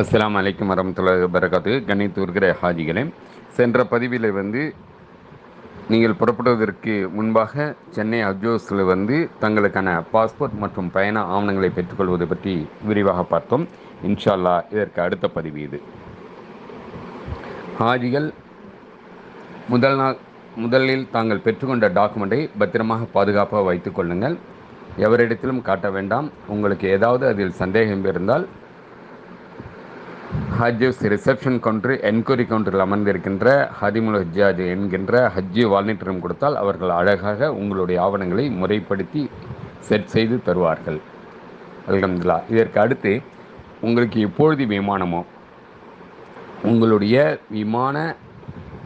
அஸ்ஸலாமு அலைக்கும் வரமத்துல்லாஹி வபரகாத்துஹு. கண்ணியத்திற்கிற ஹாஜிகளே, சென்ற பதிவில் நீங்கள் புறப்படுவதற்கு முன்பாக சென்னை ஹஜ் தங்களுக்கான பாஸ்போர்ட் மற்றும் பயண ஆவணங்களை பெற்றுக்கொள்வது பற்றி விரிவாக பார்த்தோம். இன்ஷா அல்லாஹ் இதற்கு அடுத்த பதிவு இது. ஹாஜிகள் முதலில் தாங்கள் பெற்றுக்கொண்ட டாக்குமெண்ட்டை பத்திரமாக பாதுகாப்பாக வைத்துக் கொள்ளுங்கள். எவரிடத்திலும் காட்ட வேண்டாம். உங்களுக்கு ஏதாவது அதில் சந்தேகம் இருந்தால் ஹஜ்ஜஸ் ரிசப்ஷன் கவுண்டர், என்கொயரி கவுண்டரில் அமர்ந்திருக்கின்ற ஹதிமுல் ஹஜ்ஜாஜ் என்கின்ற ஹஜ்ஜி வாலண்டியரிடம் கொடுத்தால் அவர்கள் அழகாக உங்களுடைய ஆவணங்களை முறைப்படுத்தி செட் செய்து தருவார்கள். அல்ஹம்துலில்லாஹ். இதற்கு அடுத்து உங்களுக்கு எப்பொழுது விமானமோ, உங்களுடைய விமான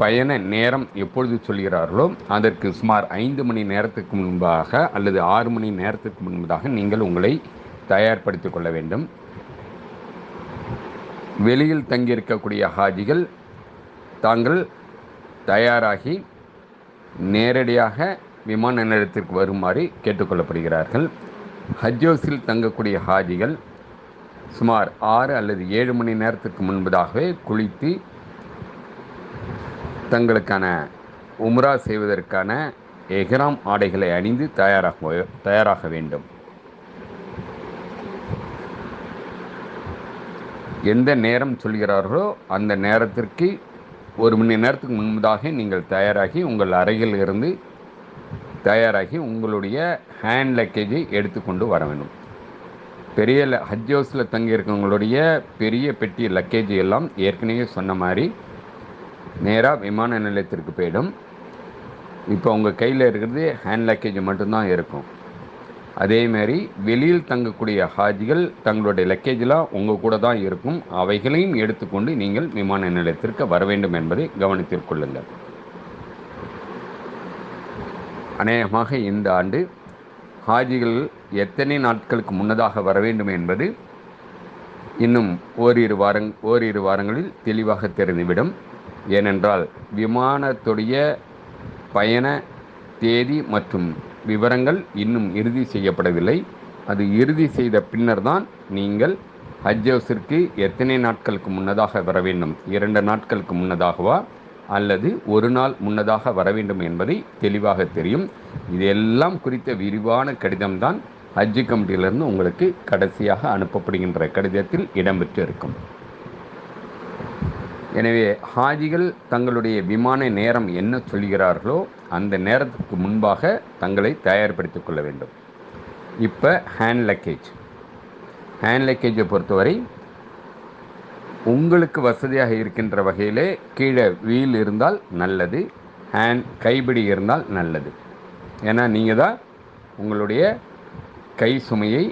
பயண நேரம் எப்பொழுது சொல்கிறார்களோ அதற்கு சுமார் 5 மணி நேரத்துக்கு முன்பாக அல்லது 6 மணி நேரத்துக்கு முன்பதாக நீங்கள் உங்களை தயார்படுத்திக் கொள்ள வேண்டும். வெளியில் தங்கியிருக்கக்கூடிய ஹாஜிகள் தாங்கள் தயாராகி நேரடியாக விமான நிலையத்திற்கு வருமாறு கேட்டுக்கொள்ளப்படுகிறார்கள். ஹஜ்ஜோஸில் தங்கக்கூடிய ஹாஜிகள் சுமார் 6 அல்லது 7 மணி நேரத்துக்கு முன்பதாகவே குளித்து தங்களுக்கான உம்ரா செய்வதற்கான எஹ்ராம் ஆடைகளை அணிந்து தயாராக வேண்டும். எந்த நேரம் சொல்கிறார்களோ அந்த நேரத்திற்கு 1 மணி நேரத்துக்கு முன்பதாக நீங்கள் தயாராகி உங்கள் அறையில் இருந்து தயாராகி உங்களுடைய ஹேண்ட் லக்கேஜை எடுத்துக்கொண்டு வர வேண்டும். பெரிய ஹஜ் ஹவுஸில் தங்கியிருக்கவங்களுடைய பெரிய பெட்டி லக்கேஜ் எல்லாம் ஏற்கனவே சொன்ன மாதிரி நேராக விமான நிலையத்திற்கு போயிடும். இப்போ உங்கள் கையில் இருக்கிறது ஹேண்ட் லக்கேஜ் மட்டும்தான் இருக்கும். அதேமாரி வெளியில் தங்கக்கூடிய ஹாஜிகள் தங்களுடைய லக்கேஜெலாம் உங்கள் கூட தான் இருக்கும். அவைகளையும் எடுத்துக்கொண்டு நீங்கள் விமான நிலையத்திற்கு வர வேண்டும் என்பதை கவனத்தில் கொள்ளுங்கள். அநேகமாக இந்த ஆண்டு ஹாஜிகள் எத்தனை நாட்களுக்கு முன்னதாக வர வேண்டும் என்பது இன்னும் ஓரிரு வாரங்களில் தெளிவாக தெரிந்துவிடும். ஏனென்றால் விமானத்துடைய பயண தேதி மற்றும் விவரங்கள் இன்னும் இறுதி செய்யப்படவில்லை. அது இறுதி செய்த பின்னர் தான் நீங்கள் ஹஜ் ஹவுஸிற்கு எத்தனை நாட்களுக்கு முன்னதாக வர வேண்டும், 2 நாட்களுக்கு முன்னதாகவா அல்லது 1 நாள் முன்னதாக வர வேண்டும் என்பதை தெளிவாக தெரியும். இதெல்லாம் குறித்த விரிவான கடிதம்தான் ஹஜ் கமிட்டியிலிருந்து உங்களுக்கு கடைசியாக அனுப்பப்படுகின்ற கடிதத்தில் இடம்பெற்று இருக்கும். எனவே ஹாஜிகள் தங்களுடைய விமான நேரம் என்ன சொல்கிறார்களோ அந்த நேரத்துக்கு முன்பாக தங்களை தயார்படுத்திக் கொள்ள வேண்டும். இப்போ ஹேண்ட் லக்கேஜை பொறுத்தவரை உங்களுக்கு வசதியாக இருக்கின்ற வகையிலே கீழே வீல் இருந்தால் நல்லது, கைப்பிடி இருந்தால் நல்லது. ஏன்னா நீங்கள் தான் உங்களுடைய கை சுமையை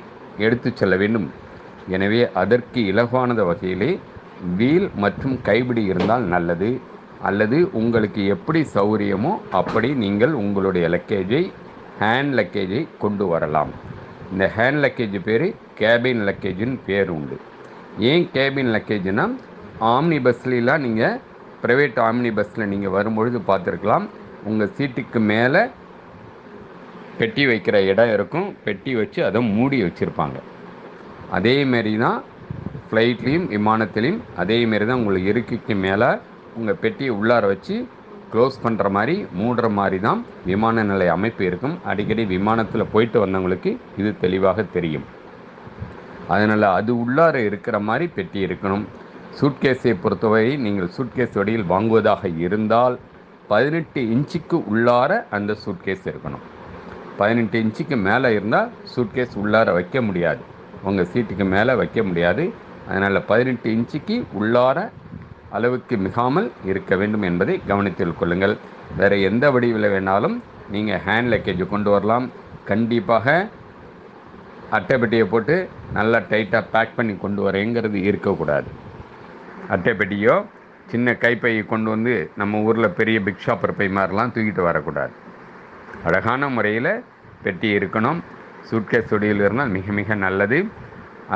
எடுத்து செல்ல வேண்டும். எனவே அதற்கு இலகுவானது வகையிலே வீல் மற்றும் கைப்பிடி இருந்தால் நல்லது. அல்லது உங்களுக்கு எப்படி சௌகரியமோ அப்படி நீங்கள் உங்களுடைய ஹேண்ட் லக்கேஜை கொண்டு வரலாம். இந்த ஹேண்ட் லக்கேஜ் பேர் கேபின் லக்கேஜின்னு பேர் உண்டு. ஏன் கேபின் லக்கேஜ்னால் ஆம்னி பஸ்லாம் நீங்கள் ப்ரைவேட் ஆம்னி பஸ்ஸில் நீங்கள் வரும்பொழுது பார்த்துருக்கலாம், உங்கள் சீட்டுக்கு மேலே பெட்டி வைக்கிற இடம் இருக்கும். பெட்டி வச்சு அதை மூடி வச்சுருப்பாங்க. அதேமாரி தான் ஃப்ளைட்லேயும் விமானத்திலையும் அதேமாரி தான் உங்களுக்கு இருக்கைக்கு மேலே உங்கள் பெட்டியை உள்ளார வச்சு க்ளோஸ் பண்ணுற மாதிரி மூடுற மாதிரி தான் விமான நிலைய அமைப்பு இருக்கும். அடிக்கடி விமானத்தில் போயிட்டு வந்தவங்களுக்கு இது தெளிவாக தெரியும். அதனால் அது உள்ளார இருக்கிற மாதிரி பெட்டி இருக்கணும். சூட்கேஸை பொறுத்தவரை நீங்கள் சூட்கேஸ் வடியில் வாங்குவதாக இருந்தால் 18 இன்ச்சுக்கு உள்ளார அந்த சூட்கேஸ் இருக்கணும். 18 இன்ச்சுக்கு மேலே இருந்தால் சூட்கேஸ் உள்ளார வைக்க முடியாது, உங்கள் சீட்டுக்கு மேலே வைக்க முடியாது. அதனால் 18 இன்ச்சுக்கு உள்ளார அளவுக்கு மிகாமல் இருக்க வேண்டும் என்பதை கவனத்தில் கொள்ளுங்கள். வேறு எந்த வடிவில் வேணாலும் நீங்கள் ஹேண்ட் லக்கேஜ் கொண்டு வரலாம். கண்டிப்பாக அட்டைப்பெட்டியை போட்டு நல்லா டைட்டாக பேக் பண்ணி கொண்டு வரேங்கிறது இருக்கக்கூடாது. அட்டைப்பெட்டியோ சின்ன கைப்பையை கொண்டு வந்து நம்ம ஊரில் பெரிய பிக் ஷாப்பர் பை மாதிரிலாம் தூக்கிட்டு வரக்கூடாது. அழகான முறையில் பெட்டி இருக்கணும். சூட்கேஸ் வடிவில் இருந்தால் மிக மிக நல்லது.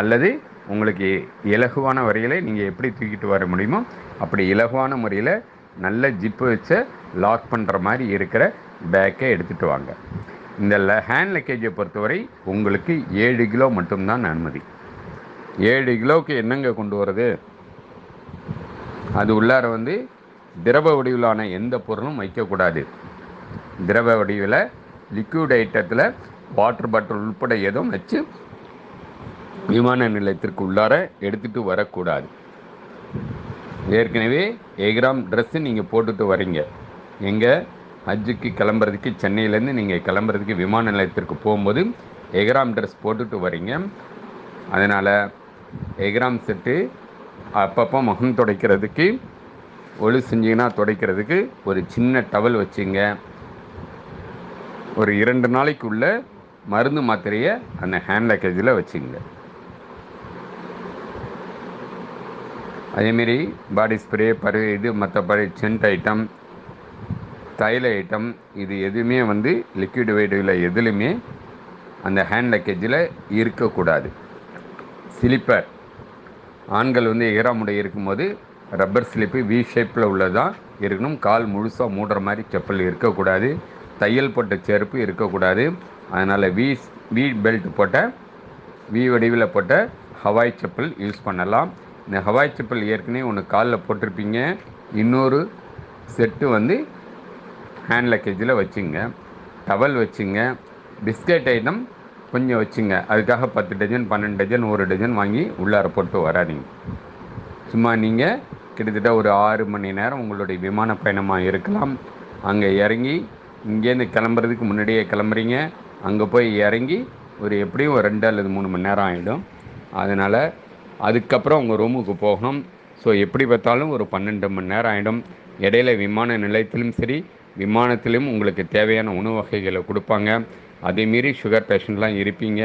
அல்லது உங்களுக்கு இலகுவான வரையில் நீங்கள் எப்படி தூக்கிட்டு வர முடியுமோ அப்படி இலகுவான முறையில் நல்ல ஜிப்பு வச்ச லாக் பண்ணுற மாதிரி இருக்கிற பேக்கை எடுத்துகிட்டு வாங்க. இந்த ஹேண்ட் லக்கேஜை பொறுத்தவரை உங்களுக்கு 7 கிலோ மட்டும்தான் அனுமதி. 7 கிலோவுக்கு என்னங்க கொண்டு வர்றது? அது உள்ளார வந்து திரவ வடிவிலான எந்த பொருளும் வைக்கக்கூடாது. திரவ வடிவில் லிக்விட் ஐட்டத்தில் வாட்டர் பாட்டில் உள்பட எதுவும் வச்சு விமான நிலையத்திற்கு உள்ளார எடுத்துகிட்டு வரக்கூடாது. ஏற்கனவே எஹ்ராம் ட்ரெஸ்ஸு நீங்கள் போட்டுட்டு வரீங்க. எங்கே ஹஜ்ஜுக்கு கிளம்புறதுக்கு சென்னையிலேருந்து நீங்கள் கிளம்புறதுக்கு விமான நிலையத்திற்கு போகும்போது எஹ்ராம் ட்ரெஸ் போட்டுட்டு வரீங்க. அதனால் எஹ்ராம் செட்டு அப்பப்போ முகம் துடைக்கிறதுக்கு ஒளி செஞ்சிங்கன்னா துடைக்கிறதுக்கு ஒரு சின்ன டவல் வச்சுங்க. ஒரு 2 நாளைக்குள்ள மருந்து மாத்திரையை அந்த ஹேண்ட் லக்கேஜில் வச்சுங்க. அதேமாரி பாடி ஸ்ப்ரே இது மற்றபடி சென்ட் ஐட்டம், தைல ஐட்டம், இது எதுவுமே வந்து லிக்விட் வைடில் எதுலையுமே அந்த ஹேண்ட் லக்கேஜில் இருக்கக்கூடாது. ஸ்லிப்பர் ஆண்கள் வந்து எஹ்ராமுடைய இருக்கும்போது ரப்பர் ஸ்லிப்பு வி ஷேப்பில் உள்ளதான் இருக்கணும். கால் முழுசாக மூடுற மாதிரி செப்பல் இருக்கக்கூடாது. தையல் போட்ட செருப்பு இருக்கக்கூடாது. அதனால் வி பெல்ட் போட்ட வி வடிவில் போட்ட ஹவாய் செப்பல் யூஸ் பண்ணலாம். இந்த ஹவாய் செப்பல் ஏற்கனவே ஒன்று காலில் போட்டிருப்பீங்க. இன்னொரு செட்டு வந்து ஹேண்ட் லக்கேஜில் வச்சுங்க. டவல் வச்சுங்க. பிஸ்கட் ஐட்டம் கொஞ்சம் வச்சுங்க. அதுக்காக 10 டஜன் 12 டஜன் 1 டஜன் வாங்கி உள்ளார போட்டு வராதிங்க. சும்மா நீங்கள் கிட்டத்தட்ட ஒரு 6 மணி நேரம் உங்களுடைய விமான பயணமாக இருக்கலாம். அங்கே இறங்கி இங்கேருந்து கிளம்புறதுக்கு முன்னாடியே கிளம்புறீங்க. அங்கே போய் இறங்கி ஒரு எப்படியும் ஒரு 2 அல்லது 3 மணி நேரம் ஆகிடும். அதனால் அதுக்கப்புறம் உங்கள் ரூமுக்கு போகணும். ஸோ எப்படி பார்த்தாலும் ஒரு 12 மணி நேரம் ஆகிடும். இடையில விமான நிலையத்திலும் சரி விமானத்திலும் உங்களுக்கு தேவையான உணவு வகைகளை கொடுப்பாங்க. அதேமாரி சுகர் பேஷண்ட்லாம் இருப்பீங்க.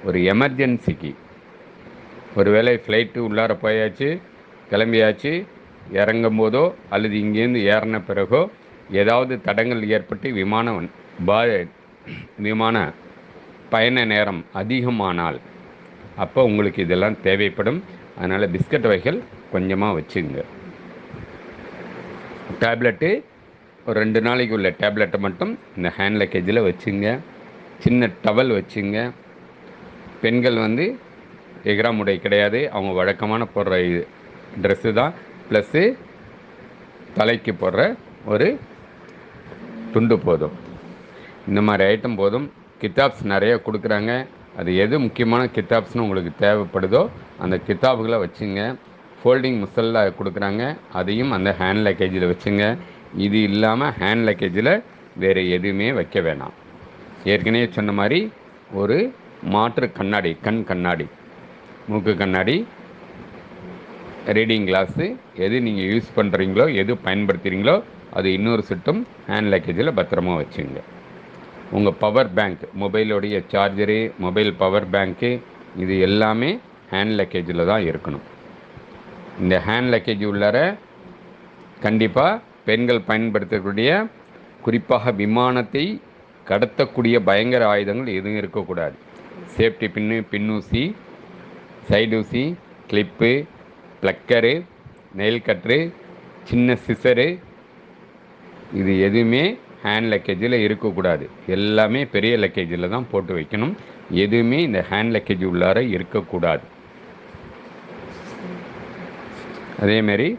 ஒரு எமர்ஜென்சிக்கு ஒருவேளை ஃப்ளைட்டு உள்ளார போயாச்சு, கிளம்பியாச்சு, இறங்கும் போதோ அல்லது இங்கேருந்து ஏறின பிறகோ ஏதாவது தடங்கள் ஏற்பட்டு விமான பயண நேரம் அதிகமானால் அப்போ உங்களுக்கு இதெல்லாம் தேவைப்படும். அதனால் பிஸ்கட் வகைகள் கொஞ்சமாக வச்சுங்க. டேப்லெட்டு ஒரு 2 நாளைக்கு உள்ள டேப்லெட்டை மட்டும் இந்த ஹேண்ட் லக்கேஜில் வச்சுங்க. சின்ன டவல் வச்சுங்க. பெண்கள் வந்து எஹ்ராம் உடை கிடையாது, அவங்க வழக்கமான போடுற ட்ரெஸ்ஸு தான். ப்ளஸ்ஸு தலைக்கு போடுற ஒரு துண்டு போதும். இந்த மாதிரி ஐட்டம் போதும். கித்தாப்ஸ் நிறைய கொடுக்குறாங்க. அது எது முக்கியமான கித்தாப்ஸ்னு உங்களுக்கு தேவைப்படுதோ அந்த கித்தாபுகளை வச்சுங்க. ஃபோல்டிங் முசல்லா கொடுக்குறாங்க, அதையும் அந்த ஹேண்ட் லக்கேஜில் வச்சுங்க. இது இல்லாமல் ஹேண்ட் லக்கேஜில் வேறு எதுவுமே வைக்க வேணாம். ஏற்கனவே சொன்ன மாதிரி ஒரு மாற்று கண்ணாடி, கண் கண்ணாடி, மூக்கு கண்ணாடி, ரீடிங் கிளாஸு, எது நீங்கள் யூஸ் பண்ணுறீங்களோ எது பயன்படுத்துகிறீங்களோ அது இன்னொரு செட்டும் ஹேண்ட் லக்கேஜில் பத்திரமா வச்சுங்க. உங்கள் பவர் பேங்க், மொபைலோடைய சார்ஜரு, மொபைல் பவர் பேங்க்கு, இது எல்லாமே ஹேண்ட் லக்கேஜில் தான் இருக்கணும். இந்த ஹேண்ட் லக்கேஜ் உள்ளார கண்டிப்பாக பெண்கள் பயன்படுத்தக்கூடிய, குறிப்பாக விமானத்தை கடத்தக்கூடிய பயங்கர ஆயுதங்கள் எதுவும் இருக்கக்கூடாது. சேஃப்டி பின்னு, பின்னூசி, சைடூசி, கிளிப்பு, ப்ளக்கரு, நெயில் கட்ரு, சின்ன சிசரு, இது எதுவுமே ஹேண்ட் லக்கேஜில் இருக்கக்கூடாது. எல்லாமே பெரிய லக்கேஜில் தான் போட்டு வைக்கணும். எதுவுமே இந்த ஹேண்ட் லக்கேஜ் உள்ளார இருக்கக்கூடாது. அதேமாரி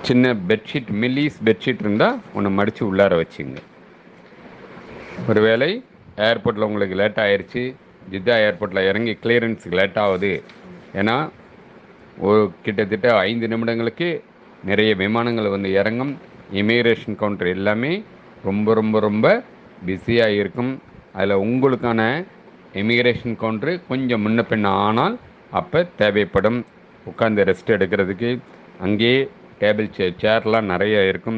சின்ன பெட்ஷீட், மில்லிஸ் பெட்ஷீட் இருந்தால் ஒன்று மடித்து உள்ளார வச்சுங்க. ஒருவேளை ஏர்போர்ட்டில் உங்களுக்கு லேட் ஆகிடுச்சு, ஜித்தா ஏர்போர்ட்டில் இறங்கி கிளியரன்ஸுக்கு லேட் ஆகுது. ஏன்னா கிட்டத்தட்ட 5 நிமிடங்களுக்கு நிறைய விமானங்கள் வந்து இறங்கும். இமிக்ரேஷன் கவுண்டர் எல்லாமே ரொம்ப ரொம்ப ரொம்ப பிஸியாக இருக்கும். அதில் உங்களுக்கான இமிக்ரேஷன் கவுண்டரு கொஞ்சம் முன்ன பின்ன ஆனால் அப்போ தேவைப்படும். உட்காந்து ரெஸ்ட் எடுக்கிறதுக்கு அங்கேயே டேபிள் சேர்லாம் நிறைய இருக்கும்.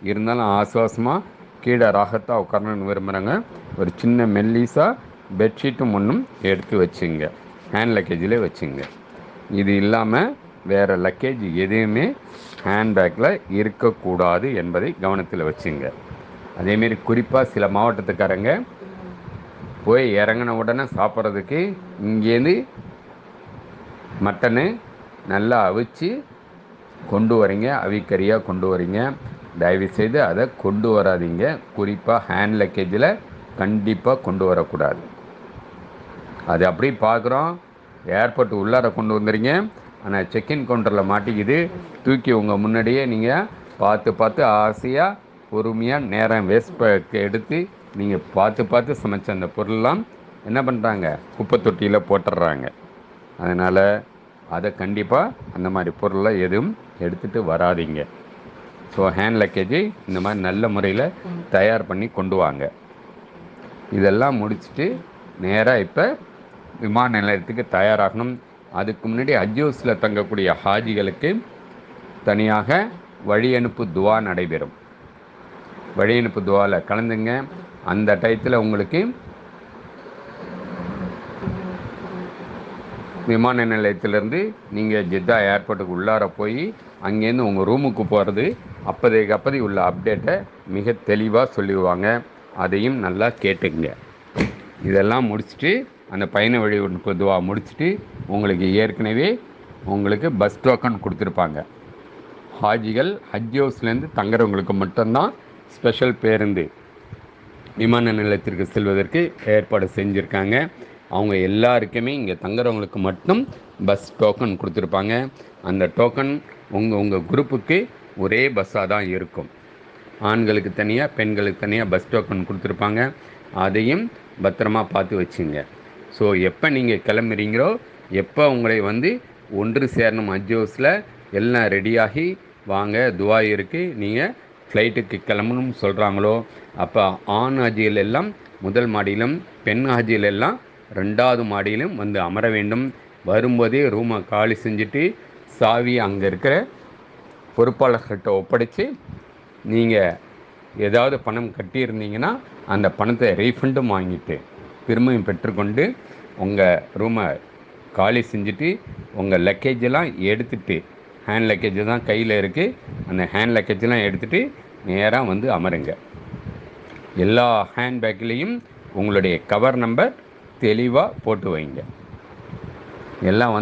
இருந்தாலும் ஆசுவாசமாக கீழே ராகத்தாக உட்காரணுன்னு விரும்புகிறாங்க. ஒரு சின்ன மெல்லிஸாக பெட்ஷீட்டும் ஒன்றும் எடுத்து வச்சுங்க, ஹேண்ட் லக்கேஜில் வச்சுங்க. இது இல்லாமல் வேறு லக்கேஜ் எதுவுமே ஹேண்ட்பேக்கில் இருக்கக்கூடாது என்பதை கவனத்தில் வச்சுங்க. அதேமாரி குறிப்பாக சில மாவட்டத்துக்காரங்க போய் இறங்கின உடனே சாப்பிட்றதுக்கு இங்கேருந்து மட்டனு நல்லா அவிச்சு கொண்டு வரீங்க, அவிக்கறியாக கொண்டு வரீங்க. தயவுசெய்து அதை கொண்டு வராதிங்க. குறிப்பாக ஹேண்ட் லக்கேஜில் கண்டிப்பாக கொண்டு வரக்கூடாது. அது அப்படி பார்க்குறோம், ஏர்போர்ட் உள்ளார கொண்டு வந்துடுங்க, ஆனால் செக்இன் கவுண்டரில் மாட்டிக்குது. தூக்கி உங்கள் முன்னாடியே நீங்கள் பார்த்து பார்த்து ஆசையாக பொறுமையாக நேரம் வேஸ்ட் எடுத்து நீங்கள் பார்த்து பார்த்து சமைச்ச அந்த பொருள்லாம் என்ன பண்ணுறாங்க, குப்பை தொட்டியில் போட்டுடுறாங்க. அதனால் அதை கண்டிப்பாக அந்த மாதிரி பொருளை எதுவும் எடுத்துகிட்டு வராதிங்க. ஸோ ஹேண்ட் லக்கேஜை இந்த மாதிரி நல்ல முறையில் தயார் பண்ணி கொண்டு வாங்க. இதெல்லாம் முடிச்சுட்டு நேராக இப்போ விமான நிலையத்துக்கு தயாராகணும். அதுக்கு முன்னாடி ஹஜ் ஹவுஸில் தங்கக்கூடிய ஹாஜிகளுக்கு தனியாக வழி அனுப்பு துவா நடைபெறும். வழி அனுப்பு துவாவில் கலந்துங்க. அந்த டயத்தில் உங்களுக்கு விமான நிலையத்திலேருந்து நீங்கள் ஜித்தா ஏர்போர்ட்டுக்கு உள்ளார போய் அங்கேருந்து உங்கள் ரூமுக்கு போகிறது அப்போதைக்கு உள்ள அப்டேட்டை மிக தெளிவாக சொல்லிடுவாங்க. அதையும் நல்லா கேட்டுக்குங்க. இதெல்லாம் முடிச்சுட்டு அந்த பயண வழி துவா முடிச்சுட்டு உங்களுக்கு ஏற்கனவே உங்களுக்கு பஸ் டோக்கன் கொடுத்துருப்பாங்க. ஹாஜிகள் ஹஜ் ஹவுஸ்லேருந்து தங்குறவங்களுக்கு மட்டும்தான் ஸ்பெஷல் பேருந்து விமான நிலையத்திற்கு செல்வதற்கு ஏற்பாடு செஞ்சுருக்காங்க. அவங்க எல்லாருக்குமே இங்கே தங்குறவங்களுக்கு மட்டும் பஸ் டோக்கன் கொடுத்துருப்பாங்க. அந்த டோக்கன் உங்கள் குரூப்புக்கு ஒரே பஸ்ஸாக தான் இருக்கும். ஆண்களுக்கு தனியாக பெண்களுக்கு தனியாக பஸ் டோக்கன் கொடுத்துருப்பாங்க. அதையும் பத்திரமா பார்த்து வச்சுங்க. ஸோ எப்போ நீங்கள் கிளம்புறீங்களோ, எப்போ உங்களை ஒன்று சேரணும் ஹஜ் ஹவுஸில் எல்லாம் ரெடியாகி வாங்க துவா இருக்குது, நீங்கள் ஃப்ளைட்டுக்கு கிளம்பணும்னு சொல்கிறாங்களோ, அப்போ ஆண் ஹாஜிகள் எல்லாம் முதல் மாடியிலும் பெண் ஹாஜிகள் எல்லாம் 2வது மாடியிலும் அமர வேண்டும். வரும்போதே ரூமை காலி செஞ்சுட்டு சாவி அங்கே இருக்கிற பொறுப்பாளர்கிட்ட ஒப்படைச்சு நீங்கள் ஏதாவது பணம் கட்டியிருந்தீங்கன்னா அந்த பணத்தை ரீஃபண்டும் வாங்கிட்டு திரும்பியும் பெற்றுக்கொண்டு உங்கள் ரூமை காலி செஞ்சுட்டு உங்கள் லக்கேஜெல்லாம் எடுத்துகிட்டு, ஹேண்ட் லக்கேஜ் தான் கையில் இருக்குது, அந்த ஹேண்ட் லக்கேஜெல்லாம் எடுத்துகிட்டு நேராக அமருங்க. எல்லா ஹேண்ட் பேக்லேயும் உங்களுடைய கவர் நம்பர் தெளிவாக போட்டு வைங்க. எல்லாம்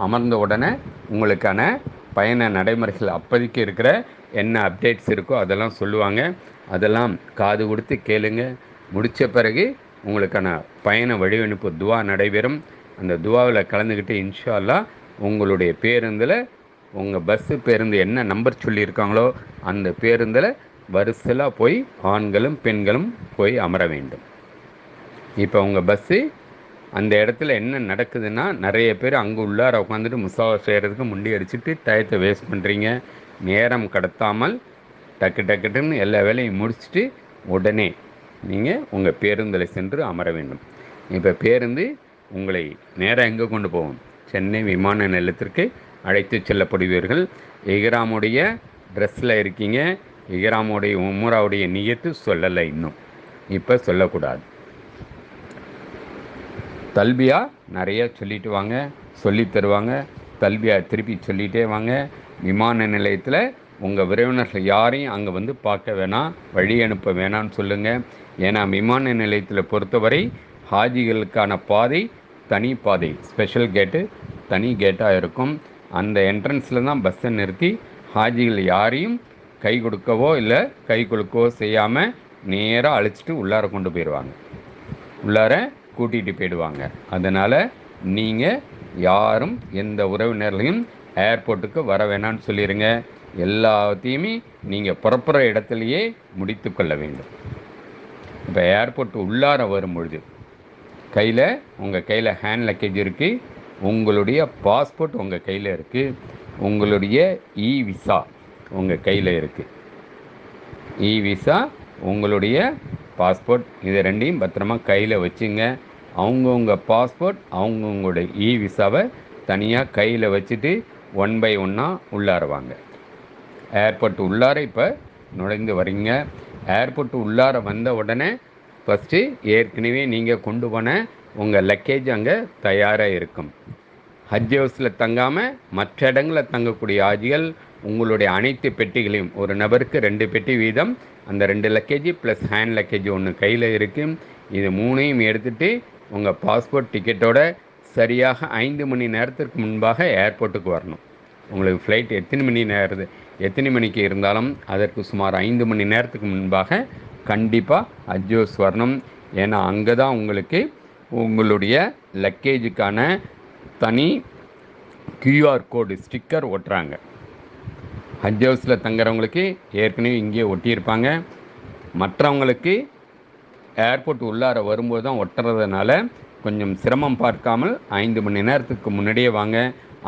அமர்ந்த உடனே உங்களுக்கான பயண நடைமுறைகள் அப்போதைக்கு இருக்கிற என்ன அப்டேட்ஸ் இருக்கோ அதெல்லாம் சொல்லுவாங்க. அதெல்லாம் காது கொடுத்து கேளுங்க. முடித்த பிறகு உங்களுக்கான பயண வடிவமைப்பு துவா நடைபெறும். அந்த துவாவில் கலந்துக்கிட்டு இன்ஷா அல்லாஹ் உங்களுடைய பேருந்தில் உங்கள் பஸ்ஸு பேருந்து என்ன நம்பர் சொல்லியிருக்காங்களோ அந்த பேருந்தில் வரிசலாக போய் ஆண்களும் பெண்களும் போய் அமர வேண்டும். இப்போ உங்கள் பஸ்ஸு அந்த இடத்துல என்ன நடக்குதுன்னா, நிறைய பேர் அங்கே உள்ளார உட்காந்துட்டு முசாவா செய்கிறதுக்கு முண்டி அடிச்சுட்டு டயத்தை வேஸ்ட் பண்ணுறீங்க. நேரம் கடத்தாமல் டக்குன்னு எல்லா வேலையும் முடிச்சுட்டு உடனே நீங்கள் உங்கள் பேருந்தில் சென்று அமர வேண்டும். இப்போ பேருந்து உங்களை நேராக எங்கே கொண்டு போகும்? சென்னை விமான நிலையத்திற்கு அழைத்து செல்லப்படுவீர்கள். இஹ்ராமுடைய ட்ரெஸ்ஸில் இருக்கீங்க. இஹ்ராமுடைய உம்ராவுடைய நியத்து சொல்லலை, இன்னும் இப்போ சொல்லக்கூடாது. தல்பியா நிறைய சொல்லிட்டு வாங்க, சொல்லி தருவாங்க. தல்பியா திருப்பி சொல்லிகிட்டே வாங்க. விமான நிலையத்தில் உங்கள் விரைவினர்கள் யாரையும் அங்கே பார்க்க வேணாம், வழி அனுப்ப வேணான்னு சொல்லுங்கள். ஏன்னா விமான நிலையத்தில் பொறுத்தவரை ஹாஜிகளுக்கான பாதை தனி பாதை, ஸ்பெஷல் கேட்டு தனி கேட்டாக இருக்கும். அந்த என்ட்ரன்ஸில் தான் பஸ்ஸை நிறுத்தி ஹாஜிகள் யாரையும் கை கொடுக்கவோ இல்லை கை கொடுக்கவோ செய்யாமல் நேராக அழைச்சிட்டு உள்ளார கொண்டு போயிடுவாங்க, உள்ளார கூட்டிகிட்டு போயிடுவாங்க. அதனால் நீங்கள் யாரும் எந்த உறவினர்களையும் ஏர்போர்ட்டுக்கு வர வேணான்னு சொல்லிடுங்க. எல்லாத்தையுமே நீங்கள் புறப்புற இடத்துலையே முடித்து கொள்ள வேண்டும். இப்போ ஏர்போர்ட் உள்ளார வரும்பொழுது உங்கள் கையில் ஹேண்ட் லக்கேஜ் இருக்குது, உங்களுடைய பாஸ்போர்ட் உங்கள் கையில் இருக்குது, உங்களுடைய இ விசா உங்கள் கையில் இருக்குது. இ விசா உங்களுடைய பாஸ்போர்ட் இது ரெண்டையும் பத்திரமா கையில் வச்சுங்க. அவங்கவுங்க பாஸ்போர்ட் அவங்கவுங்களுடைய இ விசாவை தனியாக கையில் வச்சுட்டு 1 by 1 உள்ளார ஏர்போர்ட் உள்ளார இப்போ நுழைந்து வரீங்க. ஏர்போர்ட் உள்ளார வந்த உடனே ஃபஸ்ட்டு ஏற்கனவே நீங்கள் கொண்டு போன உங்கள் லக்கேஜ் அங்கே தயாராக இருக்கும். ஹஜ் ஹவுஸில் தங்காமல் மற்ற இடங்களில் தங்கக்கூடிய ஆஜிகள் உங்களுடைய அனைத்து பெட்டிகளையும், ஒரு நபருக்கு 2 பெட்டி வீதம், அந்த 2 லக்கேஜ் ப்ளஸ் ஹேண்ட் லக்கேஜ் ஒன்று கையில் இருக்குது. இது 3ஐயும் எடுத்துகிட்டு உங்கள் பாஸ்போர்ட் டிக்கெட்டோட சரியாக 5 மணி நேரத்திற்கு முன்பாக ஏர்போர்ட்டுக்கு வரணும். உங்களுக்கு ஃப்ளைட் எத்தனை மணிக்கு இருந்தாலும் அதற்கு சுமார் 5 மணி நேரத்துக்கு முன்பாக கண்டிப்பாக ஹஜ் ஹவுஸ் வரணும். ஏன்னா அங்கே தான் உங்களுக்கு உங்களுடைய லக்கேஜுக்கான தனி கியூஆர் கோடு ஸ்டிக்கர் ஒட்டுறாங்க. ஹஜ் ஹவுஸில் தங்குறவங்களுக்கு ஏற்கனவே இங்கேயே ஒட்டியிருப்பாங்க. மற்றவங்களுக்கு ஏர்போர்ட் உள்ளார வரும்போது தான் ஒட்டுறதுனால கொஞ்சம் சிரமம் பார்க்காமல் 5 மணி நேரத்துக்கு முன்னாடியே வாங்க.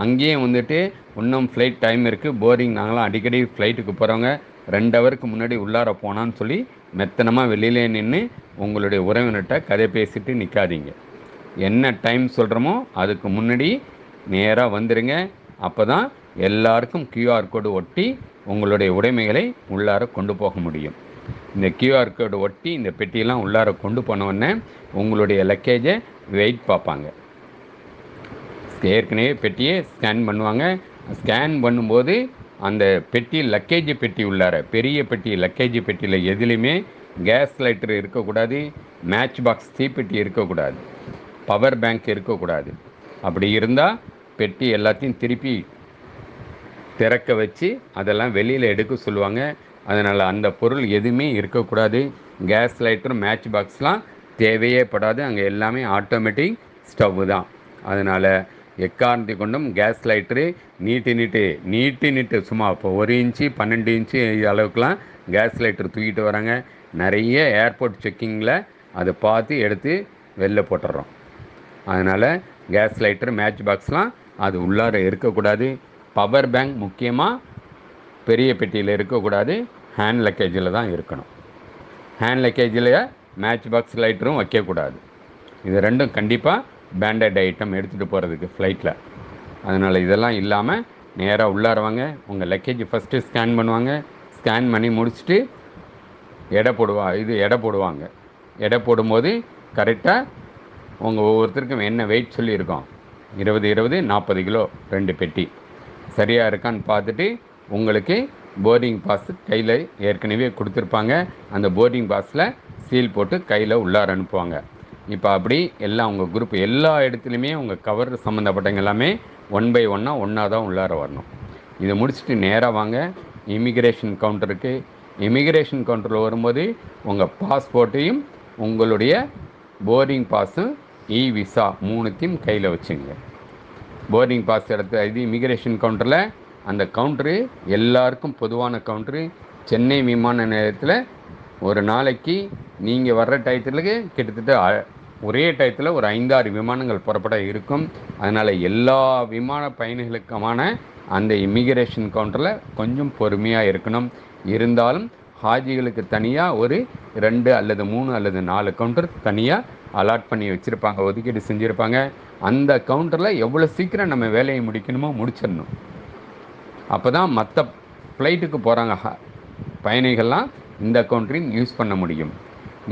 அங்கேயும் வந்துட்டு இன்னும் ஃப்ளைட் டைம் இருக்குது, போரிங், நாங்களாம் அடிக்கடி ஃப்ளைட்டுக்கு போகிறவங்க 2 ஹவருக்கு முன்னாடி உள்ளார போனான்னு சொல்லி மெத்தனமாக வெளியிலே நின்று உங்களுடைய உறவினர்கிட்ட கதை பேசிட்டு நிற்காதீங்க. என்ன டைம் சொல்கிறோமோ அதுக்கு முன்னாடி நேராக வந்துடுங்க. அப்போ தான் எல்லாருக்கும் கியூஆர் கோடு ஒட்டி உங்களுடைய உடைமைகளை உள்ளார கொண்டு போக முடியும். இந்த கியூஆர் கோடு ஒட்டி இந்த பெட்டியெல்லாம் உள்ளார கொண்டு போனோடனே உங்களுடைய லக்கேஜை வெயிட் பார்ப்பாங்க. ஏற்கனவே பெட்டியை ஸ்கேன் பண்ணுவாங்க. ஸ்கேன் பண்ணும்போது அந்த பெட்டி, லக்கேஜ் பெட்டி உள்ளார, பெரிய பெட்டி லக்கேஜ் பெட்டியில் எதுலேயுமே கேஸ் லைட்டர் இருக்கக்கூடாது, மேட்ச் பாக்ஸ் தீப்பெட்டி இருக்கக்கூடாது, பவர் பேங்க் இருக்கக்கூடாது. அப்படி இருந்தால் பெட்டி எல்லாத்தையும் திருப்பி திறக்க வச்சு அதெல்லாம் வெளியில் எடுக்க சொல்லுவாங்க. அதனால் அந்த பொருள் எதுவுமே இருக்கக்கூடாது. கேஸ் லைட்டர், மேட்ச் பாக்ஸ்லாம் தேவையே படாது. அங்கே எல்லாமே ஆட்டோமேட்டிக் ஸ்டவ்வு தான். அதனால் எக்காரணத்தை கொண்டும் கேஸ் லைட்டரு நீட்டு சும்மா இப்போ 1 இன்ச்சு 12 இன்ச்சு அளவுக்குலாம் கேஸ் லைட்டர் தூக்கிட்டு வராங்க. நிறைய ஏர்போர்ட் செக்கிங்கில் அதை பார்த்து எடுத்து வெளில போட்டுடுறோம். அதனால் கேஸ் லைட்டர், மேட்ச் பாக்ஸ்லாம் அது உள்ளார இருக்கக்கூடாது. பவர் பேங்க் முக்கியமாக பெரிய பெட்டியில் இருக்கக்கூடாது, ஹேண்ட் லக்கேஜில் தான் இருக்கணும். ஹேண்ட் லக்கேஜில் மேட்ச் பாக்ஸ் லைட்டரும் வைக்கக்கூடாது. இது ரெண்டும் கண்டிப்பாக பேண்டட் ஐட்டம் எடுத்துகிட்டு போகிறதுக்கு ஃப்ளைட்டில். அதனால் இதெல்லாம் இல்லாமல் நேராக உள்ளாரவாங்க. உங்கள் லக்கேஜ் ஃபஸ்ட்டு ஸ்கேன் பண்ணுவாங்க. ஸ்கேன் பண்ணி முடிச்சுட்டு எடை போடுவாங்க. எடை போடும்போது கரெக்டாக உங்கள் ஒவ்வொருத்தருக்கும் என்ன வெயிட் சொல்லியிருக்கோம், 20 40 கிலோ 2 பெட்டி சரியாக இருக்கான்னு பார்த்துட்டு உங்களுக்கு போர்டிங் பாஸ் கையில் ஏற்கனவே கொடுத்துருப்பாங்க. அந்த போர்டிங் பாஸில் சீல் போட்டு கையில் உள்ளார அனுப்புவாங்க. இப்போ அப்படி எல்லாம் உங்கள் குரூப் எல்லா இடத்துலையுமே உங்கள் கவர் சம்மந்தப்பட்டவங்க எல்லாமே 1 by 1 ஒன்றா தான் உள்ளார வரணும். இதை முடிச்சுட்டு நேராக வாங்க இமிக்ரேஷன் கவுண்டருக்கு. இமிக்ரேஷன் கவுண்டரில் வரும்போது உங்கள் பாஸ்போர்ட்டையும் உங்களுடைய போர்டிங் பாஸும் விசா 3த்தையும் கையில் வச்சுங்க. போர்டிங் பாஸ் இது இமிக்ரேஷன் கவுண்டரில் அந்த கவுண்டரு எல்லாருக்கும் பொதுவான கவுண்டரு. சென்னை விமான நிலையத்தில் ஒரு நாளைக்கு நீங்கள் வர்ற டயத்துக்கு கிட்டத்தட்ட ஒரே டயத்தில் ஒரு 5-6 விமானங்கள் புறப்பட இருக்கும். அதனால் எல்லா விமான பயணிகளுக்குமான அந்த இமிக்ரேஷன் கவுண்டரில் கொஞ்சம் பொறுமையாக இருக்கணும். இருந்தாலும் ஹாஜிகளுக்கு தனியாக ஒரு 2 அல்லது 3 அல்லது 4 கவுண்டர் தனியாக அலாட் பண்ணி வச்சுருப்பாங்க, ஒதுக்கீடு செஞ்சுருப்பாங்க. அந்த கவுண்டரில் எவ்வளோ சீக்கிரம் நம்ம வேலையை முடிக்கணுமோ முடிச்சிடணும். அப்போ தான் மற்ற ஃப்ளைட்டுக்கு போகிறாங்க பயணிகள்லாம் இந்த கவுண்டரையும் யூஸ் பண்ண முடியும்.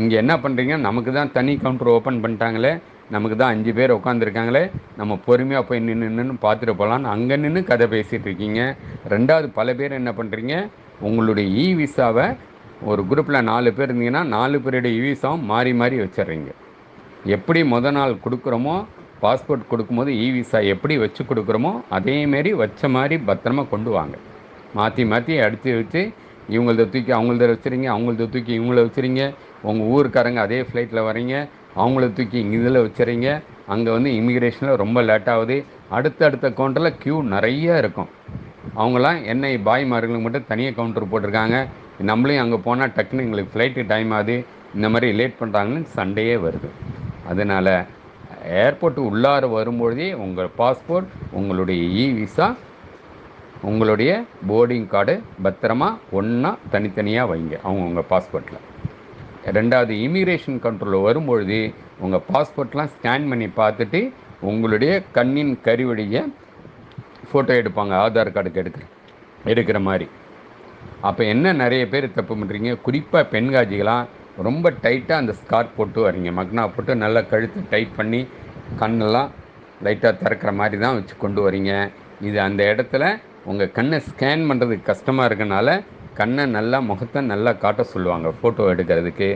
இங்கே என்ன பண்ணுறீங்க, நமக்கு தான் தனி கவுண்டர் ஓப்பன் பண்ணிட்டாங்களே, நமக்கு தான் 5 பேர் உட்காந்துருக்காங்களே, நம்ம பொறுமையாக போய் நின்று பார்த்துட்டு போகலான்னு அங்கே நின்று கதை பேசிகிட்டு இருக்கீங்க. 2வது பல பேர் என்ன பண்ணுறீங்க, உங்களுடைய விசாவை ஒரு குரூப்பில் 4 பேர் இருந்தீங்கன்னா 4 பேருடைய விசாவும் மாறி மாறி வச்சிட்றீங்க. எப்படி நாள் கொடுக்குறோமோ, பாஸ்போர்ட் கொடுக்கும்போது விசா எப்படி வச்சு கொடுக்குறோமோ அதேமாரி வச்ச மாதிரி பத்திரமா கொண்டு வாங்க. மாற்றி அடித்து வச்சு இவங்களத தூக்கி அவங்களத வச்சுறீங்க, அவங்களத தூக்கி இவங்கள வச்சுறீங்க. உங்கள் ஊருக்காரங்க அதே ஃப்ளைட்டில் வரீங்க, அவங்கள தூக்கி இதில் வச்சுறீங்க. அங்கே இமிக்ரேஷனில் ரொம்ப லேட்டாகுது. அடுத்த கவுண்டரில் க்யூ நிறைய இருக்கும். அவங்களாம் என்னை பாய்மார்களுக்கு மட்டும் தனியாக கவுண்டர் போட்டிருக்காங்க, நம்மளையும் அங்கே போனால் டக்குன்னு எங்களுக்கு ஃப்ளைட்டு டைம் ஆகுது, இந்த மாதிரி லேட் பண்ணுறாங்கன்னு சண்டையே வருது. அதனால் ஏர்போர்ட்டு உள்ளார வரும்பொழுதே உங்கள் பாஸ்போர்ட், உங்களுடைய விசா, உங்களுடைய போர்டிங் கார்டு பத்திரமா ஒன்றா தனித்தனியாக வைங்க உங்கள் பாஸ்போர்ட்டில். 2வது இமிக்ரேஷன் கண்ட்ரோலில் வரும்பொழுது உங்கள் பாஸ்போர்ட்லாம் ஸ்கேன் பண்ணி பார்த்துட்டு உங்களுடைய கண்ணின் கருவடியை ஃபோட்டோ எடுப்பாங்க, ஆதார் கார்டுக்கு எடுக்கிற மாதிரி. அப்போ என்ன நிறைய பேர் தப்பு பண்ணுறீங்க, குறிப்பாக பெண்காட்சிகளாம் ரொம்ப டைட்டாக அந்த ஸ்கார்ட் போட்டு வரீங்க, மக்னா போட்டு நல்லா கழுத்து டைட் பண்ணி கண்ணெல்லாம் லைட்டாக திறக்கிற மாதிரி தான் வச்சு கொண்டு வரீங்க. இது அந்த இடத்துல உங்கள் கண்ணை ஸ்கேன் பண்ணுறதுக்கு கஷ்டமாக இருக்கனால கண்ணை நல்லா, முகத்தை நல்லா காட்ட சொல்லுவாங்க ஃபோட்டோ எடுக்கிறதுக்கு.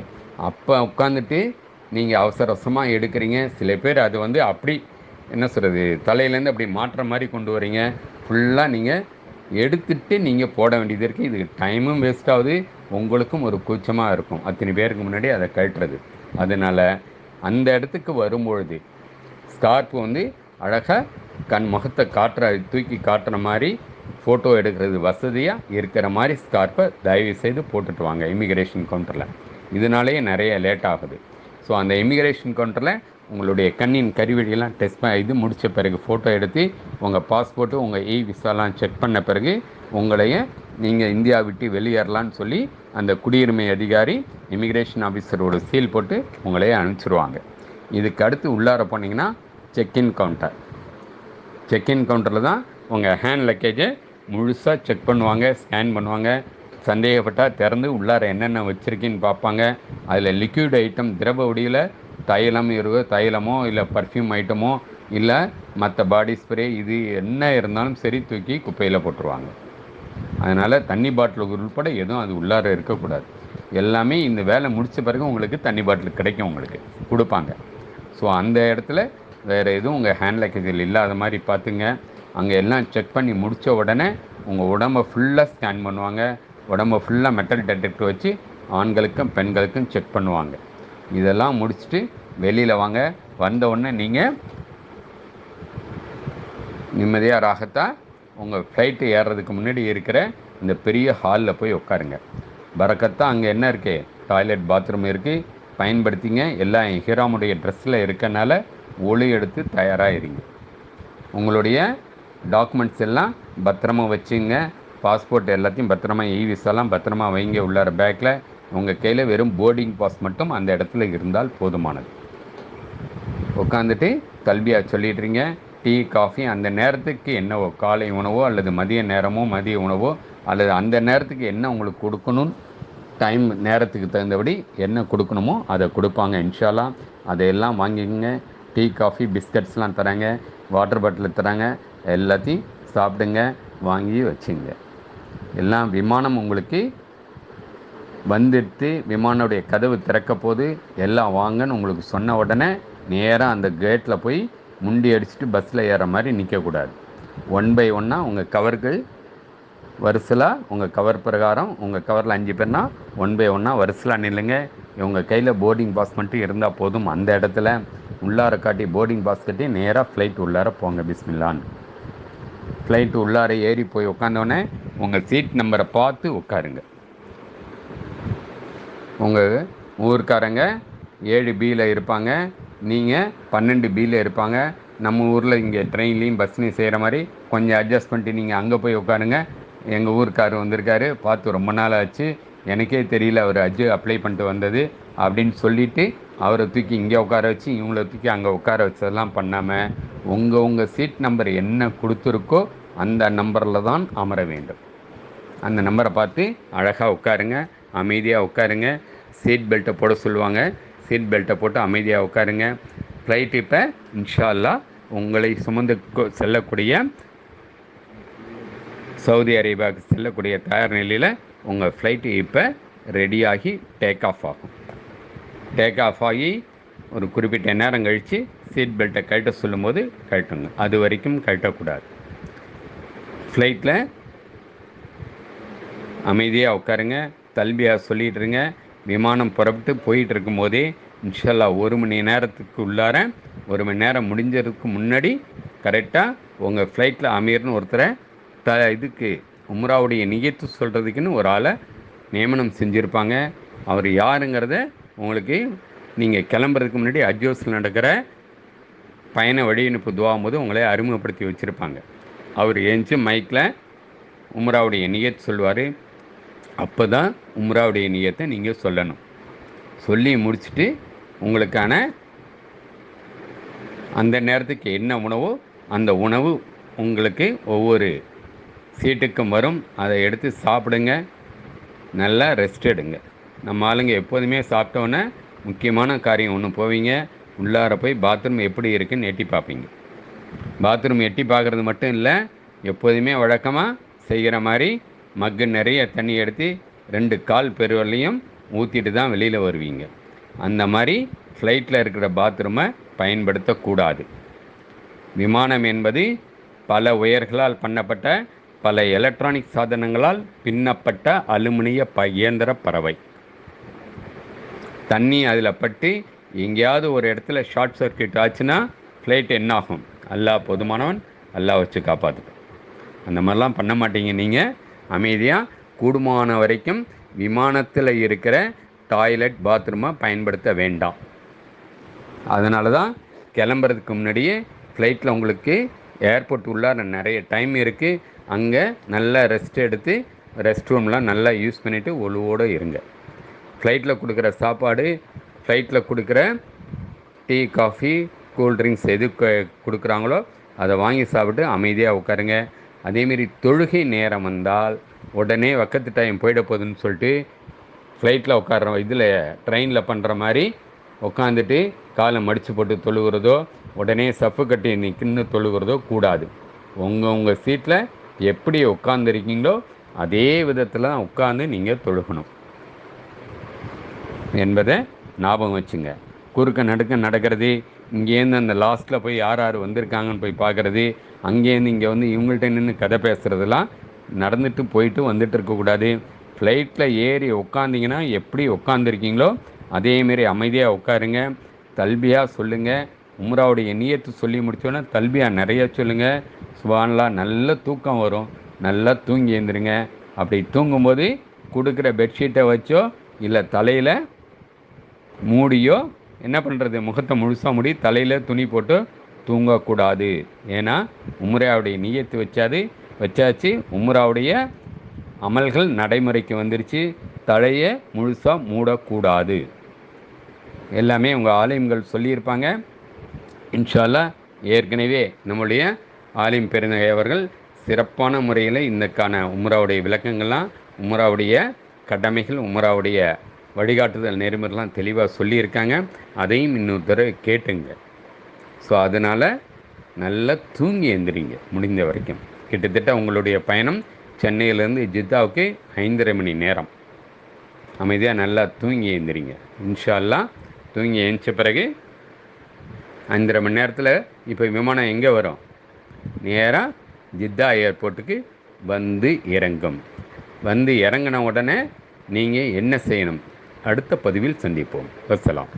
அப்போ உட்காந்துட்டு நீங்கள் அவசரமாக எடுக்கிறீங்க. சில பேர் அது அப்படி என்ன சொல்கிறது, தலையிலேருந்து அப்படி மாற்ற மாதிரி கொண்டு வரீங்க. ஃபுல்லாக நீங்கள் எடுத்துகிட்டு நீங்கள் போட வேண்டியது இருக்குது. இதுக்கு டைமும் வேஸ்ட் ஆகுது, உங்களுக்கும் ஒரு கூச்சமாக இருக்கும் அத்தனை பேருக்கு முன்னாடி அதை கழட்டுறது. அதனால் அந்த இடத்துக்கு வரும்பொழுது ஸ்கார்ஃப் அழகாக முகத்தை தூக்கி காட்டுற மாதிரி ஃபோட்டோ எடுக்கிறது வசதியாக இருக்கிற மாதிரி ஸ்கார்ப்பை தயவுசெய்து போட்டுட்டு வாங்க இமிக்ரேஷன் கவுண்டரில். இதனாலேயே நிறைய லேட் ஆகுது. ஸோ அந்த இமிக்ரேஷன் கவுண்டரில் உங்களுடைய கண்ணின் கருவிழியெல்லாம் டெஸ்ட் இது முடித்த பிறகு ஃபோட்டோ எடுத்து உங்கள் பாஸ்போர்ட்டு உங்கள் விசாலாம் செக் பண்ண பிறகு உங்களைய நீங்கள் இந்தியா விட்டு வெளியேறலான்னு சொல்லி அந்த குடியுரிமை அதிகாரி இமிக்ரேஷன் ஆஃபீஸரோட சீல் போட்டு உங்களையே அனுப்பிச்சிடுவாங்க. இதுக்கு அடுத்து உள்ளார போனீங்கன்னா செக்இன் கவுண்டர். செக்இன் கவுண்டரில் தான் உங்கள் ஹேண்ட் லக்கேஜை முழுசாக செக் பண்ணுவாங்க, ஸ்கேன் பண்ணுவாங்க. சந்தேகப்பட்டால் திறந்து உள்ளார என்னென்ன வச்சுருக்கேன்னு பார்ப்பாங்க. அதில் லிக்விட் ஐட்டம் திரவ வடிவில் தைலமோ இல்லை பர்ஃப்யூம் ஐட்டமோ இல்லை மற்ற பாடி ஸ்ப்ரே இது என்ன இருந்தாலும் சரி தூக்கி குப்பையில் போட்டுருவாங்க. அதனால் தண்ணி பாட்டில் உள்பட எதுவும் அது உள்ளார இருக்கக்கூடாது. எல்லாமே இந்த வேலை முடித்த பிறகு உங்களுக்கு தண்ணி பாட்டில் கிடைக்கும், உங்களுக்கு கொடுப்பாங்க. ஸோ அந்த இடத்துல வேறு எதுவும் உங்கள் ஹேண்ட் லக்கேஜில் இல்லாத மாதிரி பார்த்துங்க. அங்கே எல்லாம் செக் பண்ணி முடித்த உடனே உங்கள் உடம்பை ஃபுல்லாக ஸ்கேன் பண்ணுவாங்க. உடம்பை ஃபுல்லாக மெட்டல் டிடெக்டர் வச்சு ஆண்களுக்கும் பெண்களுக்கும் செக் பண்ணுவாங்க. இதெல்லாம் முடிச்சுட்டு வெளியில் வாங்க. வந்த உடனே நீங்கள் நிம்மதியாக ராகத்தாக உங்கள் ஃப்ளைட்டு ஏறுறதுக்கு முன்னாடி இருக்கிற இந்த பெரிய ஹாலில் போய் உட்காருங்க. பரக்கத்தான் அங்கே என்ன இருக்குது, டாய்லெட் பாத்ரூம் இருக்குது, பயன்படுத்திங்க. எல்லாம் ஹிராமுடைய ட்ரெஸ்ஸில் இருக்கனால ஒளி எடுத்து தயாராக இருங்க. உங்களுடைய டாக்குமெண்ட்ஸ் எல்லாம் பத்திரமா வச்சுங்க. பாஸ்போர்ட் எல்லாத்தையும் பத்திரமா, விசாலாம் பத்திரமா வைங்க உள்ளார பேக்கில். உங்கள் கையில் வெறும் போர்டிங் பாஸ் மட்டும் அந்த இடத்துல இருந்தால் போதுமானது. உட்காந்துட்டு தல்பியா சொல்லிடுறீங்க. டீ காஃபி அந்த நேரத்துக்கு என்னவோ, காலை உணவோ அல்லது மதிய நேரமோ மதிய உணவோ அல்லது அந்த நேரத்துக்கு என்ன உங்களுக்கு கொடுக்கணும், டைம் நேரத்துக்கு தகுந்தபடி என்ன கொடுக்கணுமோ அதை கொடுப்பாங்க இன்ஷால்லா. அதையெல்லாம் வாங்கிக்கோங்க. டீ காஃபி பிஸ்கட்ஸ்லாம் தராங்க, வாட்டர் பாட்டில் தராங்க. எல்லாத்தையும் சாப்பிடுங்க, வாங்கி வச்சுங்க. எல்லாம் விமானம் உங்களுக்கு வந்துட்டு விமானோடைய கதவு திறக்க போது எல்லாம் வாங்கன்னு உங்களுக்கு சொன்ன உடனே நேராக அந்த கேட்டில் போய் முண்டி அடிச்சுட்டு பஸ்ஸில் ஏற மாதிரி நிற்கக்கூடாது. 1 by 1 உங்கள் கவர்கள் வரிசலாக உங்கள் கவர் பிரகாரம் உங்கள் கவரில் 5 பேர்னா 1 by 1 வரிசலாக நில்லுங்க. உங்கள் கையில் போர்டிங் பாஸ் மட்டும் இருந்தால் போதும். அந்த இடத்துல உள்ளார காட்டி போர்டிங் பாஸ் கட்டி நேராக ஃப்ளைட் உள்ளார போங்க பிஸ்மில்லான்னு. ஃப்ளைட்டு உள்ளார ஏறி போய் உட்காந்தோடனே உங்கள் சீட் நம்பரை பார்த்து உட்காருங்க. உங்கள் ஊருக்காரங்க 7Bயில் இருப்பாங்க, நீங்கள் 12Bயில் இருப்பாங்க. நம்ம ஊரில் இங்கே ட்ரெயின்லேயும் பஸ்லையும் செய்கிற மாதிரி கொஞ்சம் அட்ஜஸ்ட் பண்ணிட்டு நீங்கள் அங்கே போய் உட்காருங்க. எங்கள் ஊருக்காரர் வந்திருக்காரு, பார்த்து ரொம்ப நாள் ஆச்சு, எனக்கே தெரியல அவர் அப்ளை பண்ணிட்டு வந்தது அப்படின்னு சொல்லிவிட்டு அவரை தூக்கி இங்கே உட்கார வச்சு இவங்கள தூக்கி அங்கே உட்கார வச்சதெல்லாம் பண்ணாமல் உங்கள் சீட் நம்பர் என்ன கொடுத்துருக்கோ அந்த நம்பரில் தான் அமர வேண்டும். அந்த நம்பரை பார்த்து அழகாக உட்காருங்க, அமைதியாக உட்காருங்க. சீட் பெல்ட்டை போட சொல்லுவாங்க, சீட் பெல்ட்டை போட்டு அமைதியாக உட்காருங்க. ஃப்ளைட் இப்போ இன்ஷா அல்லாஹ் உங்களை சுமந்து செல்லக்கூடிய சவுதி அரேபியாவுக்கு செல்லக்கூடிய தயார் நிலையில் உங்கள் ஃப்ளைட்டு இப்போ ரெடியாகி டேக் ஆஃப் ஆகும். டேக் ஆஃப் ஆகி ஒரு குறிப்பிட்ட நேரம் கழித்து சீட் பெல்ட்டை கழட்ட சொல்லும்போது கழட்டுங்க. அது வரைக்கும் கழட்டக்கூடாது. ஃப்ளைட்டில் அமைதியாக உட்காருங்க, தல்பியா சொல்லிட்டுருங்க. விமானம் புறப்பட்டு போயிட்டு இருக்கும்போதே இன்ஷால்லா 1 மணி நேரத்துக்கு உள்ளார 1 மணி நேரம் முடிஞ்சதுக்கு முன்னாடி கரெக்டாக உங்கள் ஃப்ளைட்டில் அமீர்னு ஒருத்தரை இதுக்கு உம்ராவுடைய நியத்து சொல்கிறதுக்குன்னு ஒரு ஆளை நியமனம் செஞ்சுருப்பாங்க. அவர் யாருங்கிறத உங்களுக்கு நீங்கள் கிளம்புறதுக்கு முன்னாடி அஜ்ஜோஸில் நடக்கிற பயண வழியனுப்பு துவாகும் போது உங்களே அறிமுகப்படுத்தி வச்சுருப்பாங்க. அவர் ஏஞ்சி மைக்கில் உம்ராவுடைய நியத் சொல்லுவார். அப்போ தான் உம்ராவுடைய நியத்தை நீங்கள் சொல்லணும். சொல்லி முடிச்சுட்டு உங்களுக்கான அந்த நேரத்துக்கு என்ன உணவோ அந்த உணவு உங்களுக்கு ஒவ்வொரு சீட்டுக்கும் வரும். அதை எடுத்து சாப்பிடுங்க, நல்லா ரெஸ்ட் எடுங்க. நம்ம ஆளுங்க எப்போதுமே சாப்பிட்டோன்னே முக்கியமான காரியம் ஒன்று போவீங்க, உள்ளார போய் பாத்ரூம் எப்படி இருக்குன்னு எட்டி பார்ப்பீங்க. பாத்ரூம் எட்டி பார்க்குறது மட்டும் இல்லை, எப்போதுமே வழக்கமாக செய்கிற மாதிரி மக்கு நிறைய தண்ணி எடுத்து 2 கால் பெருவலையும் ஊற்றிட்டு தான் வெளியில் வருவீங்க. அந்த மாதிரி ஃப்ளைட்டில் இருக்கிற பாத்ரூமை பயன்படுத்தக்கூடாது. விமானம் என்பது பல ஒயர்களால் பண்ணப்பட்ட பல எலக்ட்ரானிக் சாதனங்களால் பின்னப்பட்ட அலுமினிய இயந்திர பறவை. தண்ணி அதில் பட்டு எங்கேயாவது ஒரு இடத்துல ஷார்ட் சர்க்கியூட் ஆச்சுன்னா ஃப்ளைட் என்ன ஆகும், அல்லாஹ் போதுமானவன், அல்லாஹ் வச்சு காப்பாற்றுப்பேன். அந்த மாதிரிலாம் பண்ண மாட்டீங்க. நீங்கள் அமைதியாக கூடுமான வரைக்கும் விமானத்தில் இருக்கிற டாய்லெட் பாத்ரூமை பயன்படுத்த வேண்டாம். அதனால தான் கிளம்புறதுக்கு முன்னாடியே ஃப்ளைட்டில் உங்களுக்கு ஏர்போர்ட் உள்ளார நிறைய டைம் இருக்குது. அங்கே நல்லா ரெஸ்ட் எடுத்து ரெஸ்ட் ரூம்லாம் நல்லா யூஸ் பண்ணிவிட்டு ஒழுவோடு இருங்க. ஃப்ளைட்டில் கொடுக்குற சாப்பாடு, ஃப்ளைட்டில் கொடுக்குற டீ, காஃபி, கூல்ட்ரிங்க்ஸ் எது கொடுக்குறாங்களோ அதை வாங்கி சாப்பிட்டு அமைதியாக உட்காருங்க. அதேமாரி தொழுகை நேரம் வந்தால் உடனே வக்கத்து டைம் போயிட போகுதுன்னு சொல்லிட்டு ஃப்ளைட்டில் உட்காடுறோம், இதில் ட்ரெயினில் பண்ணுற மாதிரி உட்காந்துட்டு காலை மடித்து போட்டு தொழுகிறதோ, உடனே சப்பு கட்டி நிற்கின்னு தொழுகிறதோ கூடாது. உங்கள் சீட்டில் எப்படி உட்காந்துருக்கீங்களோ அதே விதத்தில் தான் உட்காந்து நீங்கள் தொழுகணும் என்பதை ஞாபகம் வச்சுங்க. குறுக்க நடுக்க நடக்கிறது, இங்கேருந்து அந்த லாஸ்ட்டில் போய் யார் யார் வந்திருக்காங்கன்னு போய் பார்க்குறது, அங்கேருந்து இங்கே வந்து இவங்கள்ட்ட நின்று கதை பேசுகிறதுலாம் நடந்துட்டு போயிட்டு வந்துட்டு இருக்கக்கூடாது. ஃப்ளைட்டில் ஏறி உட்காந்திங்கன்னா எப்படி உட்காந்துருக்கீங்களோ அதேமாரி அமைதியாக உட்காருங்க. தல்பியாக சொல்லுங்கள். உம்ராவுடைய நியத்து சொல்லி முடித்தோன்னே தல்பியாக நிறைய சொல்லுங்கள். சுபானல்லாஹ், நல்ல தூக்கம் வரும். நல்லா தூங்கி எழுந்துருங்க. அப்படி தூங்கும்போது கொடுக்குற பெட்ஷீட்டை வச்சோ இல்லை தலையில் மூடியோ என்ன பண்ணுறது, முகத்தை முழுசாக மூடி தலையில் துணி போட்டு தூங்கக்கூடாது. ஏன்னா உம்ராவுடைய நியத்து வச்சாச்சு, உம்ராவுடைய அமல்கள் நடைமுறைக்கு வந்துருச்சு. தலையை முழுசாக மூடக்கூடாது. எல்லாமே உங்கள் ஆலிம்கள் சொல்லியிருப்பாங்க. இன்ஷா அல்லாஹ் ஏற்கனவே நம்முடைய ஆலிம் பெருந்தகை அவர்கள் சிறப்பான முறையில் இந்தக்கான உம்ராவுடைய விளக்கங்கள்லாம், உம்ராவுடைய கடமைகள், உம்ராவுடைய வழிகாட்டுதல் நெறிமுறைலாம் தெளிவாக சொல்லியிருக்காங்க. அதையும் இன்னொரு தடவை கேட்டுங்க. ஸோ அதனால் நல்லா தூங்கி எழுந்திரிங்க முடிந்த வரைக்கும். கிட்டத்தட்ட உங்களுடைய பயணம் சென்னையிலேருந்து ஜித்தாவுக்கு 5.5 மணி நேரம். அமைதியாக நல்லா தூங்கி எழுந்திரிங்க. இன்ஷா அல்லாஹ் தூங்கி எழுந்த பிறகு 5.5 மணி நேரத்தில் இப்போ விமானம் எங்கே வரும்? நேராக ஜித்தா ஏர்போர்ட்டுக்கு வந்து இறங்கும். வந்து இறங்கின உடனே நீங்கள் என்ன செய்யணும்? அடுத்த பதிவில் சந்திப்போம். வஸ்ஸலாம்.